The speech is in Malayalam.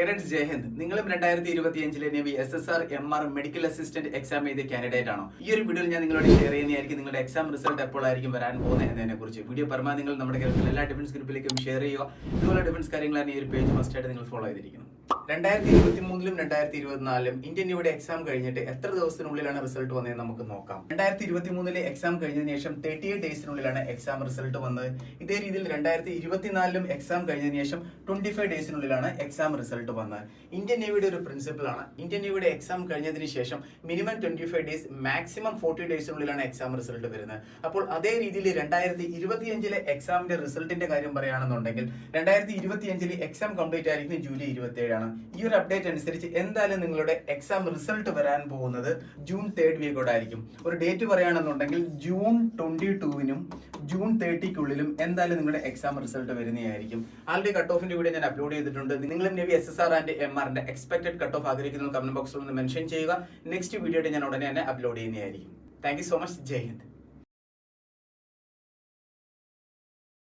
പേരൻസ് ജയഹിന്ദ്. നിങ്ങളും 2025 navy SSR MR medical assistant exam എഴുതിയ കാൻഡിഡേറ്റ് ആണോ? ഈ ഒരു വീഡിയോയിൽ ഞാൻ നിങ്ങളോട് ഷെയർ ചെയ്യുന്നതായിരിക്കും നിങ്ങളുടെ എക്സാം റിസൾട്ട് എപ്പോഴായിരിക്കും വരാൻ പോകുന്നത് എന്നതിനെ കുറിച്ച്. വീഡിയോ പരമാവധി നിങ്ങൾ നമ്മുടെ കേരളത്തിലെ എല്ലാ ഡിഫൻസ് ഗ്രൂപ്പിലേക്കും ഷെയർ ചെയ്യുക. ഇതുപോലെ ഡിഫൻസ് കാര്യങ്ങളാണ് ഈ ഒരു പേജ് മസ്റ്റ് ആയിട്ട് നിങ്ങൾ ഫോളോ ചെയ്തിരിക്കണം. 2023 2024 ഇന്ത്യൻ നേവിയുടെ എക്സാം കഴിഞ്ഞിട്ട് എത്ര ദിവസത്തിനുള്ളിലാണ് റിസൾട്ട് വന്നതെന്ന് നമുക്ക് നോക്കാം. 2023 എക്സാം കഴിഞ്ഞതിന് ശേഷം 38 ഡേയ്സിനുള്ളിലാണ് എക്സാം റിസൾട്ട് വന്നത്. ഇതേ രീതിയിൽ 2024 എക്സാം കഴിഞ്ഞതിന് ശേഷം 25 ഡേയ്സിനുള്ളിലാണ് എക്സാം റിസൾട്ട് വന്നത്. ഇന്ത്യൻ നേവിയുടെ ഒരു പ്രിൻസിപ്പിൾ ആണ്, ഇന്ത്യൻ നേവിയുടെ എക്സാം കഴിഞ്ഞതിന് ശേഷം മിനിമം 25 ഡേയ്സ് മാക്സിമം 40 ഡേയ്സിനുള്ളിലാണ് എക്സാം റിസൾട്ട് വരുന്നത്. അപ്പോൾ അതേ രീതിയിൽ 2025 എക്സാമിന്റെ റിസൾട്ടിന്റെ കാര്യം പറയുകയാണെന്നുണ്ടെങ്കിൽ 2025 എക്സാം കംപ്ലീറ്റ് ആയിരിക്കും ജൂലൈ 27 ആണ്. ഈ ഒരു അപ്ഡേറ്റ് അനുസരിച്ച് എന്തായാലും നിങ്ങളുടെ എക്സാം റിസൾട്ട് വരാൻ പോകുന്നത് ജൂൺ 3rd വീക്കോടെ ആയിരിക്കും. ഒരു ഡേറ്റ് പറയുകയാണെന്നുണ്ടെങ്കിൽ ജൂൺ 22നും ജൂൺ 30ക്കുള്ളിലും എന്തായാലും നിങ്ങളുടെ എക്സാം റിസൾട്ട് വരുന്നതായിരിക്കും. ആൾറെഡി കട്ട് ഓഫിന്റെ വീഡിയോ ഞാൻ അപ്ലോഡ് ചെയ്തിട്ടുണ്ട്. നിങ്ങളും navy SSR and MR expected cut off ആഗ്രഹിക്കുന്ന കമന്റ് ബോക്സിൽ ഒന്ന് മെൻഷൻ ചെയ്യുക. നെക്സ്റ്റ് വീഡിയോ ഞാൻ ഉടനെ തന്നെ അപ്ലോഡ് ചെയ്യുന്നതായിരിക്കും. Thank you so much. Jai Hind.